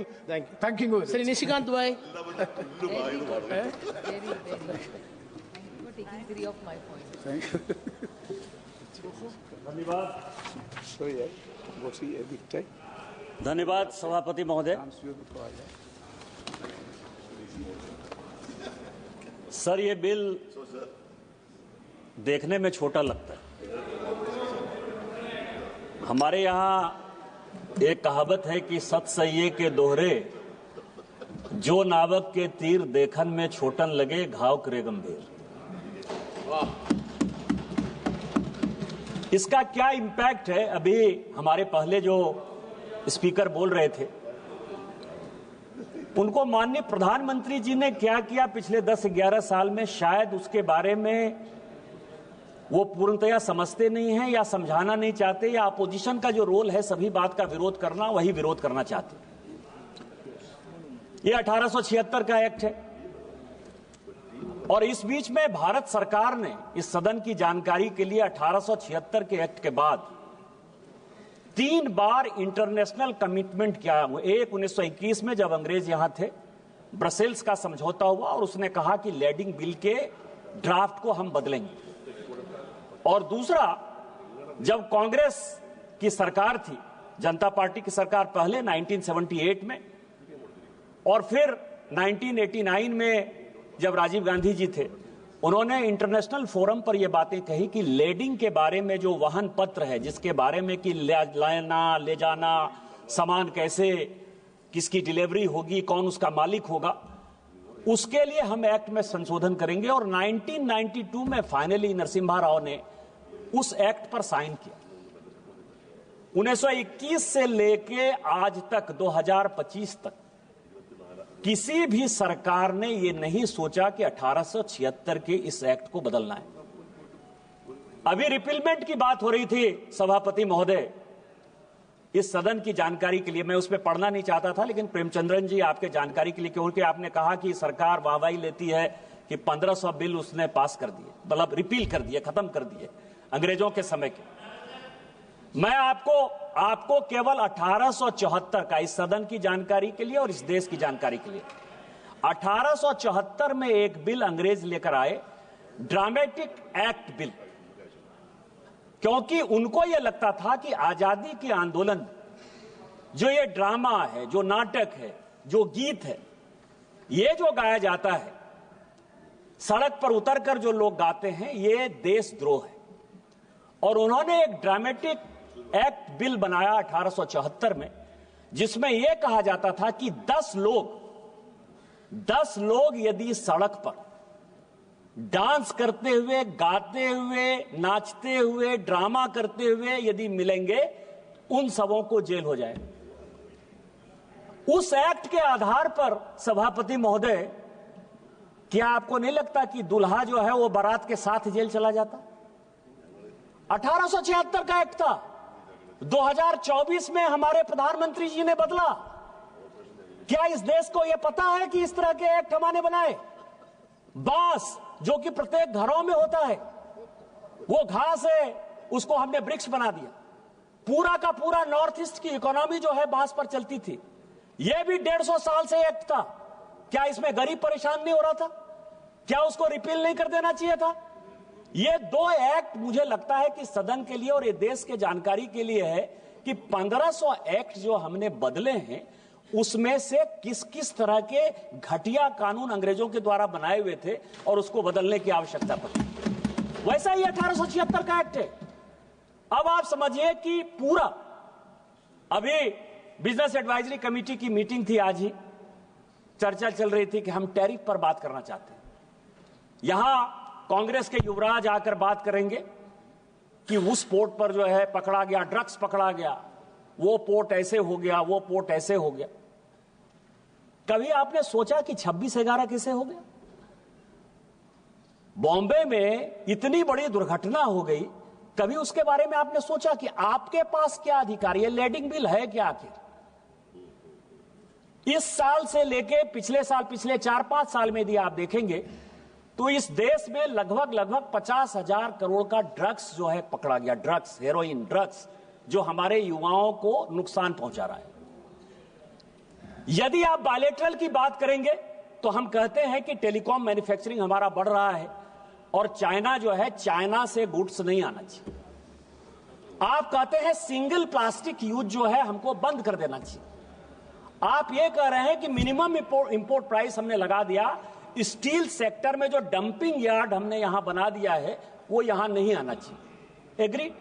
still thanking you. Sri Nishikant bhai. Very good. For taking 3 of my points. Thank you. धन्यवाद सभापति महोदय। Sir, ये bill देखने में छोटा लगता है। हमारे यहाँ एक कहावत है कि सत सइये के दोहरे, जो नावक के तीर देखन में छोटन लगे, घाव करे गंभीर। इसका क्या इम्पैक्ट है? अभी हमारे पहले जो स्पीकर बोल रहे थे, उनको माननीय प्रधानमंत्री जी ने क्या किया पिछले 10-11 साल में, शायद उसके बारे में वो पूर्णतया समझते नहीं हैं या समझाना नहीं चाहते, या अपोजिशन का जो रोल है सभी बात का विरोध करना, वही विरोध करना चाहते। ये 1876 का एक्ट है और इस बीच में भारत सरकार ने इस सदन की जानकारी के लिए 1876 के एक्ट के बाद 3 बार इंटरनेशनल कमिटमेंट किया। एक 1921 में जब अंग्रेज यहां थे, ब्रसेल्स का समझौता हुआ और उसने कहा कि लैंडिंग बिल के ड्राफ्ट को हम बदलेंगे, और दूसरा जब कांग्रेस की सरकार थी, जनता पार्टी की सरकार पहले 1978 में, और फिर 1989 में जब राजीव गांधी जी थे, उन्होंने इंटरनेशनल फोरम पर यह बातें कही कि लैंडिंग के बारे में जो वहन पत्र है, जिसके बारे में कि लाना ले जाना, सामान कैसे, किसकी डिलीवरी होगी, कौन उसका मालिक होगा, उसके लिए हम एक्ट में संशोधन करेंगे। और 1992 में फाइनली नरसिम्हा राव ने उस एक्ट पर साइन किया। 1921 से लेके आज तक 2025 तक किसी भी सरकार ने यह नहीं सोचा कि 1876 के इस एक्ट को बदलना है। अभी रिपीलमेंट की बात हो रही थी सभापति महोदय, इस सदन की जानकारी के लिए, मैं उसमें पढ़ना नहीं चाहता था, लेकिन प्रेमचंद्रन जी आपके जानकारी के लिए, क्योंकि आपने कहा कि सरकार वाहवाही लेती है कि 1500 बिल उसने पास कर दिए, मतलब रिपील कर दिए, खत्म कर दिए अंग्रेजों के समय के। मैं आपको केवल 1874 का, इस सदन की जानकारी के लिए और इस देश की जानकारी के लिए, 1874 में एक बिल अंग्रेज लेकर आए, ड्रामेटिक एक्ट बिल, क्योंकि उनको यह लगता था कि आजादी के आंदोलन, जो ये ड्रामा है, जो नाटक है, जो गीत है, ये जो गाया जाता है, सड़क पर उतरकर जो लोग गाते हैं, ये देशद्रोह है। और उन्होंने एक ड्रामेटिक एक्ट बिल बनाया 1874 में, जिसमें यह कहा जाता था कि 10 लोग यदि सड़क पर डांस करते हुए, गाते हुए, नाचते हुए, ड्रामा करते हुए यदि मिलेंगे, उन सबों को जेल हो जाए। उस एक्ट के आधार पर सभापति महोदय, क्या आपको नहीं लगता कि दूल्हा जो है वो बारात के साथ जेल चला जाता? 1876 का एक्ट था, 2024 में हमारे प्रधानमंत्री जी ने बदला। क्या इस देश को यह पता है कि इस तरह के एक्ट हमने बनाए? बांस जो कि प्रत्येक घरों में होता है, वो घास है, उसको हमने वृक्ष बना दिया। पूरा का पूरा नॉर्थ ईस्ट की इकोनॉमी जो है बांस पर चलती थी। यह भी 150 साल से एक्ट था। क्या इसमें गरीब परेशान नहीं हो रहा था? क्या उसको रिपील नहीं कर देना चाहिए था? ये 2 एक्ट मुझे लगता है कि सदन के लिए और ये देश के जानकारी के लिए है कि 1500 एक्ट जो हमने बदले हैं, उसमें से किस किस तरह के घटिया कानून अंग्रेजों के द्वारा बनाए हुए थे और उसको बदलने की आवश्यकता पड़ी। वैसा ही 1876 का एक्ट है। अब आप समझिए कि पूरा, अभी बिजनेस एडवाइजरी कमेटी की मीटिंग थी, आज ही चर्चा चल रही थी कि हम टैरिफ पर बात करना चाहते हैं। यहां कांग्रेस के युवराज आकर बात करेंगे कि उस पोर्ट पर जो है पकड़ा गया, ड्रग्स पकड़ा गया, वो पोर्ट ऐसे हो गया, वो पोर्ट ऐसे हो गया। कभी आपने सोचा कि 26/11 कैसे हो गया? बॉम्बे में इतनी बड़ी दुर्घटना हो गई, कभी उसके बारे में आपने सोचा कि आपके पास क्या अधिकार, ये लैंडिंग बिल है क्या आखिर? इस साल से लेके पिछले साल, पिछले 4-5 साल में यदि आप देखेंगे तो इस देश में लगभग 50,000 करोड़ का ड्रग्स जो है पकड़ा गया। ड्रग्स, हेरोइन ड्रग्स, जो हमारे युवाओं को नुकसान पहुंचा रहा है। यदि आप बायलैटरल की बात करेंगे तो हम कहते हैं कि टेलीकॉम मैन्युफैक्चरिंग हमारा बढ़ रहा है और चाइना जो है, चाइना से गुड्स नहीं आना चाहिए। आप कहते हैं सिंगल प्लास्टिक यूज जो है हमको बंद कर देना चाहिए। आप ये कह रहे हैं कि मिनिमम इंपोर्ट प्राइस हमने लगा दिया। स्टील सेक्टर में जो डंपिंग यार्ड हमने यहां बना दिया है वो यहां नहीं आना चाहिए। एग्री?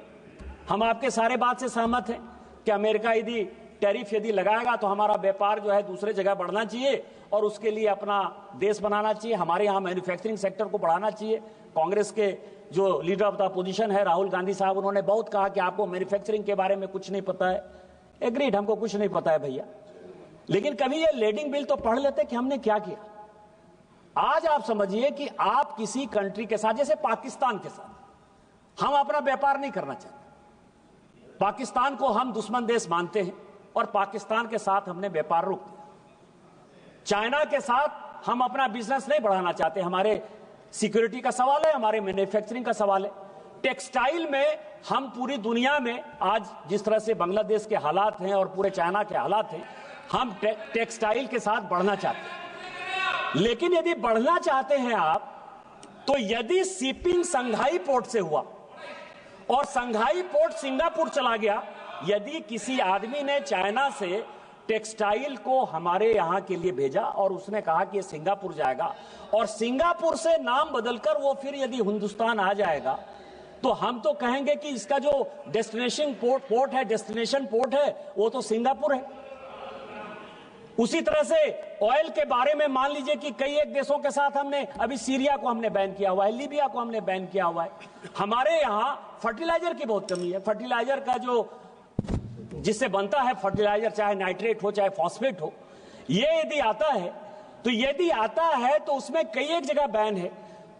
हम आपके सारे बात से सहमत हैं कि अमेरिका यदि टैरिफ यदि लगाएगा तो हमारा व्यापार जो है दूसरे जगह बढ़ना चाहिए और उसके लिए अपना देश बनाना चाहिए, हमारे यहां मैन्युफैक्चरिंग सेक्टर को बढ़ाना चाहिए। कांग्रेस के जो लीडर ऑफ द अपोजिशन है राहुल गांधी साहब, उन्होंने बहुत कहा कि आपको मैन्युफैक्चरिंग के बारे में कुछ नहीं पता है। एग्रीड, हमको कुछ नहीं पता है भैया, लेकिन कभी ये लेडिंग बिल तो पढ़ लेते कि हमने क्या किया। आज आप समझिए कि आप किसी कंट्री के साथ, जैसे पाकिस्तान के साथ हम अपना व्यापार नहीं करना चाहते, पाकिस्तान को हम दुश्मन देश मानते हैं और पाकिस्तान के साथ हमने व्यापार रोक दिया। चाइना के साथ हम अपना बिजनेस नहीं बढ़ाना चाहते, हमारे सिक्योरिटी का सवाल है, हमारे मैन्युफैक्चरिंग का सवाल है। टेक्सटाइल में हम पूरी दुनिया में आज जिस तरह से बांग्लादेश के हालात हैं और पूरे चाइना के हालात हैं, हम टेक्सटाइल के साथ बढ़ना चाहते हैं। लेकिन यदि बढ़ना चाहते हैं आप, तो यदि शिपिंग संघाई पोर्ट से हुआ और संघाई पोर्ट सिंगापुर चला गया, यदि किसी आदमी ने चाइना से टेक्सटाइल को हमारे यहां के लिए भेजा और उसने कहा कि ये सिंगापुर जाएगा और सिंगापुर से नाम बदलकर वो फिर यदि हिंदुस्तान आ जाएगा, तो हम तो कहेंगे कि इसका जो डेस्टिनेशन पोर्ट है, डेस्टिनेशन पोर्ट है, वो तो सिंगापुर है। उसी तरह से ऑयल के बारे में मान लीजिए कि कई एक देशों के साथ हमने, अभी सीरिया को हमने बैन किया हुआ है, लीबिया को हमने बैन किया हुआ है। हमारे यहां फर्टिलाइजर की बहुत कमी है। फर्टिलाइजर का जो जिससे बनता है फर्टिलाइजर, चाहे नाइट्रेट हो चाहे फॉस्फेट हो, ये यदि आता है तो उसमें कई एक जगह बैन है।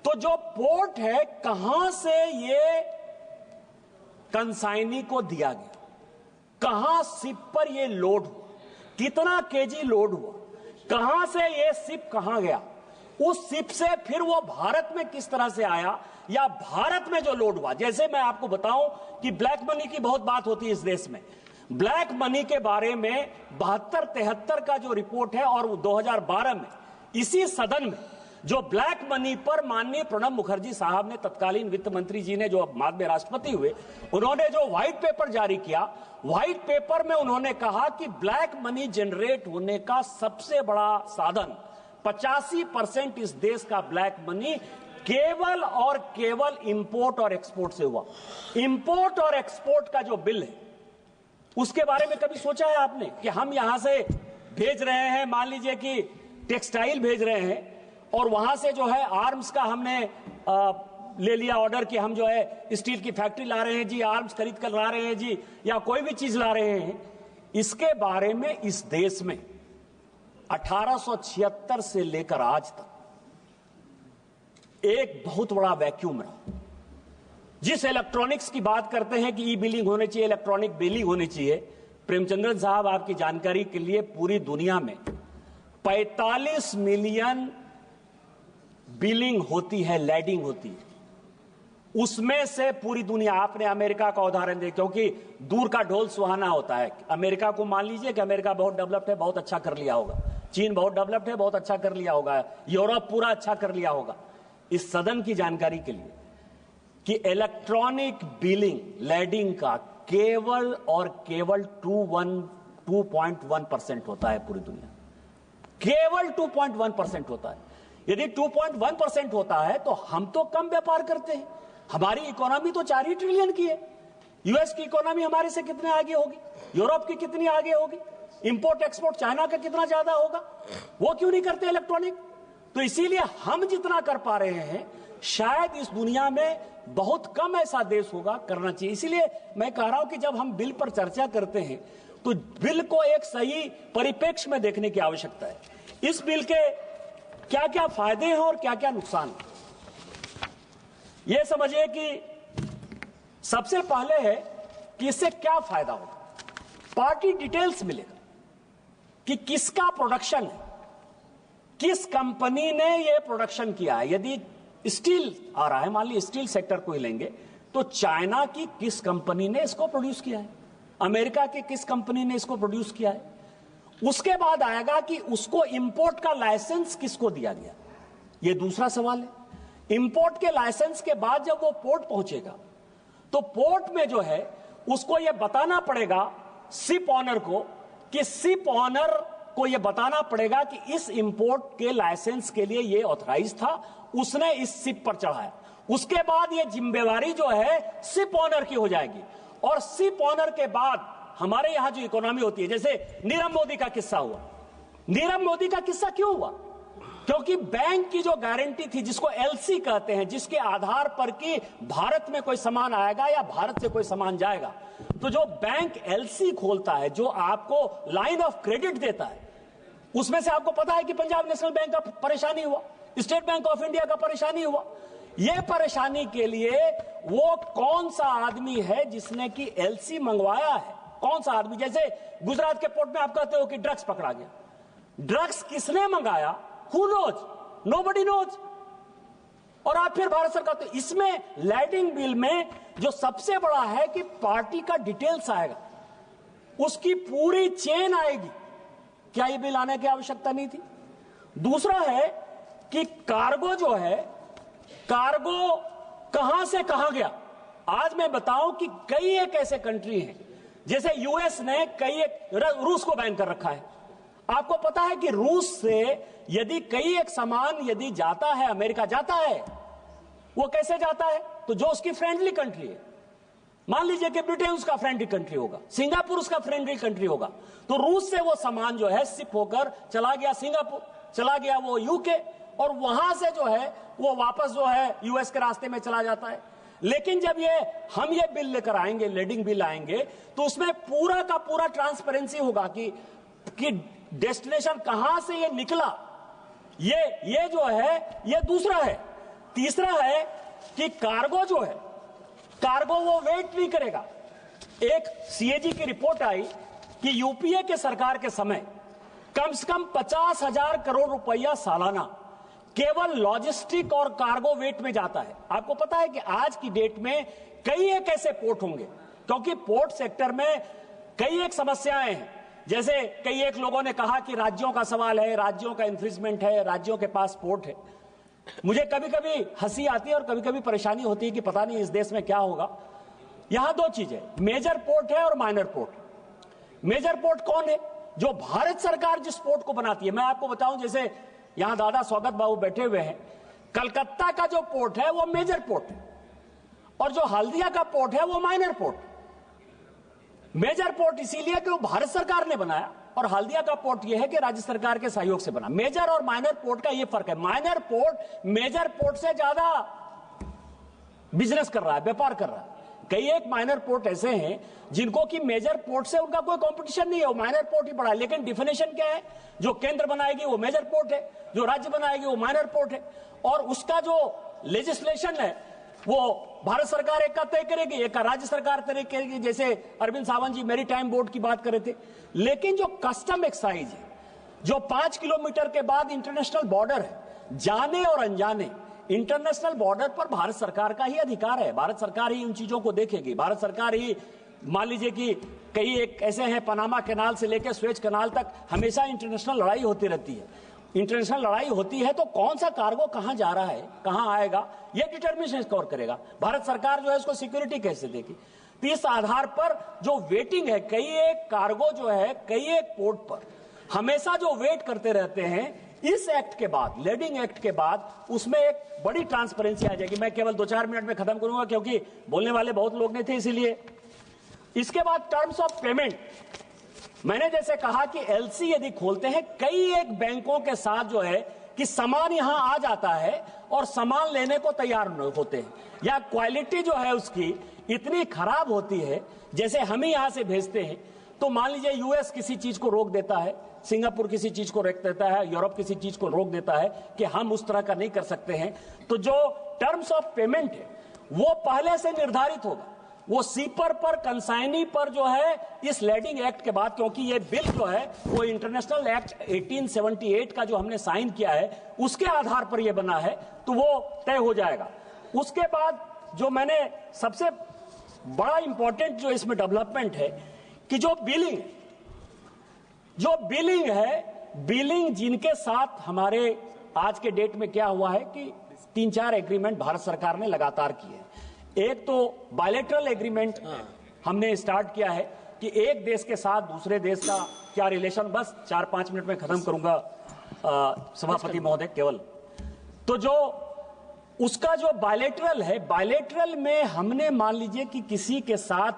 तो जो पोर्ट है, कहां से ये कंसाइनी को दिया गया, कहां शिप पर ये लोड हुआ, कितना केजी लोड हुआ, कहां से ये शिप कहां गया, उस शिप से फिर वो भारत में किस तरह से आया, या भारत में जो लोड हुआ। जैसे मैं आपको बताऊं कि ब्लैक मनी की बहुत बात होती है इस देश में। ब्लैक मनी के बारे में 72-73 का जो रिपोर्ट है और 2012 में इसी सदन में जो ब्लैक मनी पर माननीय प्रणब मुखर्जी साहब ने, तत्कालीन वित्त मंत्री जी ने, जो बाद में राष्ट्रपति हुए, उन्होंने जो व्हाइट पेपर जारी किया, व्हाइट पेपर में उन्होंने कहा कि ब्लैक मनी जनरेट होने का सबसे बड़ा साधन 85% इस देश का ब्लैक मनी केवल और केवल इंपोर्ट और एक्सपोर्ट से हुआ। इंपोर्ट और एक्सपोर्ट का जो बिल है, उसके बारे में कभी सोचा है आपने कि हम यहां से भेज रहे हैं, मान लीजिए कि टेक्सटाइल भेज रहे हैं और वहां से जो है आर्म्स का हमने ले लिया ऑर्डर कि हम जो है स्टील की फैक्ट्री ला रहे हैं जी, आर्म्स खरीद कर ला रहे हैं जी, या कोई भी चीज ला रहे हैं। इसके बारे में इस देश में 1876 से लेकर आज तक एक बहुत बड़ा वैक्यूम रहा। जिस इलेक्ट्रॉनिक्स की बात करते हैं कि ई बिलिंग होनी चाहिए, इलेक्ट्रॉनिक बिलिंग होनी चाहिए, प्रेमचंद्रन साहब आपकी जानकारी के लिए पूरी दुनिया में 45 मिलियन बिलिंग होती है, लैडिंग होती है। उसमें से पूरी दुनिया, आपने अमेरिका का उदाहरण देखा, क्योंकि दूर का ढोल सुहाना होता है। अमेरिका को मान लीजिए कि अमेरिका बहुत डेवलप्ड है, बहुत अच्छा कर लिया होगा। चीन बहुत डेवलप्ड है, बहुत अच्छा कर लिया होगा। यूरोप पूरा अच्छा कर लिया होगा। इस सदन की जानकारी के लिए कि इलेक्ट्रॉनिक बिलिंग, लैडिंग का केवल और केवल 2.1% होता है पूरी दुनिया, केवल 2.1% होता है। यदि 2.1% होता है तो हम तो कम व्यापार करते हैं। हमारी इकोनॉमी तो 4 ही ट्रिलियन की है। यूएस की इकोनॉमी हमारे से कितने आगे होगी, यूरोप की कितनी आगे होगी, इंपोर्ट एक्सपोर्ट चाइना का कितना ज्यादा होगा। वो क्यों नहीं करते इलेक्ट्रॉनिक? तो इसीलिए हम जितना कर पा रहे हैं, शायद इस दुनिया में बहुत कम ऐसा देश होगा करना चाहिए। इसीलिए मैं कह रहा हूं कि जब हम बिल पर चर्चा करते हैं तो बिल को एक सही परिप्रेक्ष्य में देखने की आवश्यकता है। इस बिल के क्या क्या फायदे हैं और क्या क्या नुकसान हैं, यह समझिए कि सबसे पहले है कि इससे क्या फायदा होगा। पार्टी डिटेल्स मिलेगा कि किसका प्रोडक्शन है, किस कंपनी ने यह प्रोडक्शन किया है। यदि स्टील आ रहा है, मान लीजिए स्टील सेक्टर को ही लेंगे, तो चाइना की किस कंपनी ने इसको प्रोड्यूस किया है, अमेरिका की किस कंपनी ने इसको प्रोड्यूस किया है, उसके बाद आएगा कि उसको इंपोर्ट का लाइसेंस किसको दिया गया, यह दूसरा सवाल है। इंपोर्ट के लाइसेंस के बाद जब वो पोर्ट पहुंचेगा तो पोर्ट में जो है उसको यह बताना पड़ेगा शिप ऑनर को, कि शिप ऑनर को यह बताना पड़ेगा कि इस इंपोर्ट के लाइसेंस के लिए यह ऑथराइज था, उसने इस शिप पर चढ़ाया। उसके बाद यह जिम्मेवारी जो है शिप ऑनर की हो जाएगी। और शिप ऑनर के बाद हमारे यहां जो इकोनॉमी होती है, जैसे नीरव मोदी का किस्सा हुआ। नीरव मोदी का किस्सा क्यों हुआ? क्योंकि बैंक की जो गारंटी थी, जिसको एलसी कहते हैं, जिसके आधार पर कि भारत में कोई सामान आएगा या भारत से कोई सामान जाएगा, तो जो बैंक एलसी खोलता है, जो आपको लाइन ऑफ क्रेडिट देता है, उसमें से आपको पता है कि पंजाब नेशनल बैंक का परेशानी हुआ, स्टेट बैंक ऑफ इंडिया का परेशानी हुआ। यह परेशानी के लिए वो कौन सा आदमी है जिसने कि एलसी मंगवाया है? कौन सा आदमी? जैसे गुजरात के पोर्ट में आप कहते हो कि ड्रग्स पकड़ा गया, ड्रग्स किसने मंगाया? Who knows? Nobody knows. और आप फिर भारत सरकार, तो इसमें लैंडिंग बिल में जो सबसे बड़ा है कि पार्टी का डिटेल्स आएगा, उसकी पूरी चेन आएगी। क्या ये बिल आने की आवश्यकता नहीं थी? दूसरा है कि कार्गो जो है, कार्गो कहां से कहां गया। आज मैं बताऊं कि कई एक ऐसे कंट्री हैं, जैसे यूएस ने कई एक, रूस को बैन कर रखा है। आपको पता है कि रूस से यदि कई एक सामान यदि जाता है, अमेरिका जाता है, वो कैसे जाता है? तो जो उसकी फ्रेंडली कंट्री है, मान लीजिए कि ब्रिटेन उसका फ्रेंडली कंट्री होगा, सिंगापुर उसका फ्रेंडली कंट्री होगा, तो रूस से वो सामान जो है शिप होकर चला गया सिंगापुर, चला गया वो यूके, और वहां से जो है वो वापस जो है यूएस के रास्ते में चला जाता है। लेकिन जब हम ये बिल लेकर आएंगे, लैंडिंग बिल आएंगे, तो उसमें पूरा का पूरा ट्रांसपेरेंसी होगा कि डेस्टिनेशन कहां से ये निकला। ये जो है ये दूसरा है। तीसरा है कि कार्गो जो है, कार्गो वो वेट नहीं करेगा। एक सीएजी की रिपोर्ट आई कि यूपीए के सरकार के समय कम से कम 50,000 करोड़ रुपया सालाना केवल लॉजिस्टिक और कार्गो वेट में जाता है। आपको पता है कि आज की डेट में कई एक ऐसे पोर्ट होंगे, क्योंकि पोर्ट सेक्टर में कई एक समस्याएं हैं। जैसे कई एक लोगों ने कहा कि राज्यों का सवाल है, राज्यों का इन्फ्रिजमेंट है, राज्यों के पास पोर्ट है। मुझे कभी कभी हंसी आती है और कभी कभी परेशानी होती है कि पता नहीं इस देश में क्या होगा। यहां दो चीजें, मेजर पोर्ट है और माइनर पोर्ट। मेजर पोर्ट कौन है? जो भारत सरकार जिस पोर्ट को बनाती है। मैं आपको बताऊं, जैसे यहां दादा स्वागत बाबू बैठे हुए हैं, कलकत्ता का जो पोर्ट है वो मेजर पोर्ट है, और जो हल्दिया का पोर्ट है वो माइनर पोर्ट। मेजर पोर्ट इसीलिए कि वो भारत सरकार ने बनाया, और हल्दिया का पोर्ट यह है कि राज्य सरकार के सहयोग से बना। मेजर और माइनर पोर्ट का यह फर्क है। माइनर पोर्ट मेजर पोर्ट से ज्यादा बिजनेस कर रहा है, व्यापार कर रहा है। कई एक माइनर पोर्ट ऐसे हैं जिनको कि मेजर पोर्ट से उनका कोई कंपटीशन नहीं है, वो माइनर पोर्ट ही बड़ा है। लेकिन डिफिनेशन क्या है? जो केंद्र बनाएगी वो मेजर पोर्ट है, जो राज्य बनाएगी वो माइनर पोर्ट है, और उसका जो लेजिस्लेशन है वो भारत सरकार एक का तय करेगी, एक का राज्य सरकार तय करेगी। जैसे अरविंद सावंत जी मेरी टाइम बोर्ड की बात कर रहे थे। लेकिन जो कस्टम एक्साइज है, जो 5 किलोमीटर के बाद इंटरनेशनल बॉर्डर है, जाने और अनजाने इंटरनेशनल बॉर्डर पर भारत सरकार का ही अधिकार है। भारत सरकार ही उन चीजों को देखेगी। भारत सरकार ही, मान लीजिए कि कई एक ऐसे हैं, पनामा कैनाल से लेकर स्वेज कैनाल तक हमेशा इंटरनेशनल लड़ाई होती रहती है। इंटरनेशनल लड़ाई होती है तो कौन सा कार्गो कहां जा रहा है, कहां आएगा, यह डिटर्मिनेशन कौन करेगा? भारत सरकार जो है उसको सिक्योरिटी कैसे देगी? तो इस आधार पर जो वेटिंग है, कई एक कार्गो जो है कई एक पोर्ट पर हमेशा जो वेट करते रहते हैं, इस एक्ट के बाद, लैंडिंग एक्ट के बाद, उसमें एक बड़ी ट्रांसपेरेंसी आ जाएगी। मैं केवल 2-4 मिनट में खत्म करूंगा क्योंकि बोलने वाले बहुत लोग नहीं थे, इसीलिए। इसके बाद टर्म्स ऑफ पेमेंट, मैंने जैसे कहा कि एलसी यदि खोलते हैं, कई एक बैंकों के साथ जो है कि सामान यहां आ जाता है और सामान लेने को तैयार होते हैं, या क्वालिटी जो है उसकी इतनी खराब होती है, जैसे हम ही यहां से भेजते हैं, तो मान लीजिए यूएस किसी चीज को रोक देता है, सिंगापुर किसी चीज को रोक देता है, यूरोप किसी चीज को रोक देता है कि हम उस तरह का नहीं कर सकते हैं, तो जो टर्म्स ऑफ पेमेंट है वो पहले से निर्धारित होगा। वो सीपर पर, कंसाइनी पर जो है इस लैंडिंग एक्ट के बाद, क्योंकि ये बिल जो है वो इंटरनेशनल एक्ट 1878 का जो हमने साइन किया है उसके आधार पर ये बना है, तो वो तय हो जाएगा। उसके बाद जो मैंने सबसे बड़ा इंपॉर्टेंट जो इसमें डेवलपमेंट है कि जो बिलिंग, जो बिलिंग है, बिलिंग जिनके साथ हमारे आज के डेट में क्या हुआ है कि 3-4 एग्रीमेंट भारत सरकार ने लगातार किए। एक तो बायलैटरल एग्रीमेंट हमने स्टार्ट किया है कि एक देश के साथ दूसरे देश का क्या रिलेशन, बस 4-5 मिनट में खत्म करूंगा सभापति महोदय केवल। तो जो उसका जो बायलैटरल है, बायलैटरल में हमने मान लीजिए कि किसी के साथ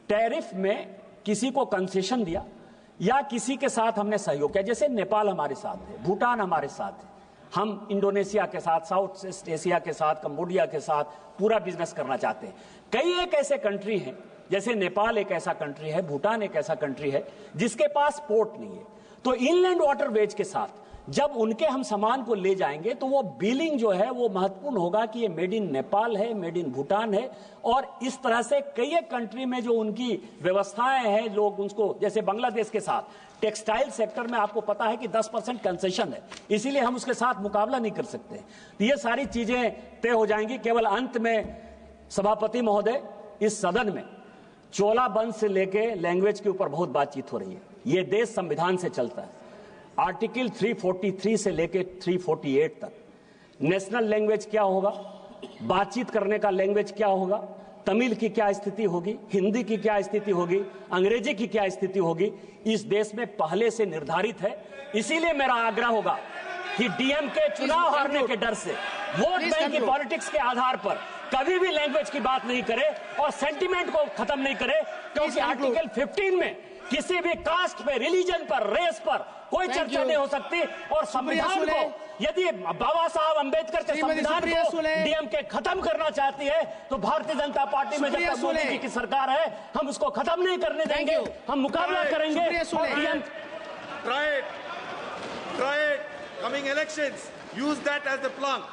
टैरिफ में किसी को कंसेशन दिया या किसी के साथ हमने सहयोग किया, जैसे नेपाल हमारे साथ है, भूटान हमारे साथ है, हम इंडोनेशिया के साथ, साउथ ईस्ट एशिया के साथ, कंबोडिया के साथ पूरा बिजनेस करना चाहते हैं। कई एक ऐसे कंट्री हैं, जैसे नेपाल एक ऐसा कंट्री है, भूटान एक ऐसा कंट्री है जिसके पास पोर्ट नहीं है। तो इनलैंड वाटरवेज के साथ जब उनके हम सामान को ले जाएंगे तो वो बिलिंग जो है वो महत्वपूर्ण होगा कि ये मेड इन नेपाल है, मेड इन भूटान है। और इस तरह से कई एक कंट्री में जो उनकी व्यवस्थाएं हैं, लोग उसको, जैसे बांग्लादेश के साथ टेक्सटाइल सेक्टर में आपको पता है कि 10% कंसेशन है, इसीलिए हम उसके साथ मुकाबला नहीं कर सकते। तो ये सारी चीजें तय हो जाएंगी। केवल अंत में सभापति महोदय, इस सदन में चोला बंद से लेके लैंग्वेज के ऊपर बहुत बातचीत हो रही है। ये देश संविधान से चलता है, आर्टिकल 343 से लेके 348 तक। नेशनल लैंग्वेज क्या होगा, बातचीत करने का लैंग्वेज क्या होगा, तमिल की क्या स्थिति होगी, हिंदी की क्या स्थिति होगी, अंग्रेजी की क्या स्थिति होगी, इस देश में पहले से निर्धारित है। इसीलिए मेरा आग्रह होगा कि डीएमके चुनाव हारने के डर से वोट बैंक की पॉलिटिक्स के आधार पर कभी भी लैंग्वेज की बात नहीं करे और सेंटिमेंट को खत्म नहीं करे, क्योंकि आर्टिकल 15 में किसी भी कास्ट पे, रिलीजन पर, रेस पर कोई चर्चा नहीं हो सकती। और संविधान को, यदि बाबा साहब अंबेडकर के संविधान को डीएमके खत्म करना चाहती है तो भारतीय जनता पार्टी में जब तक मोदी जी की सरकार है हम उसको खत्म नहीं करने देंगे, हम मुकाबला करेंगे। Try it. Coming elections, use that as the plank.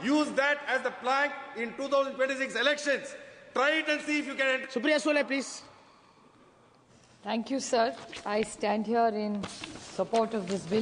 Use that as the plank in 2026 elections. Try it and see if you can. Supriya Sule, please. Thank you, sir. I stand here in support of this bill.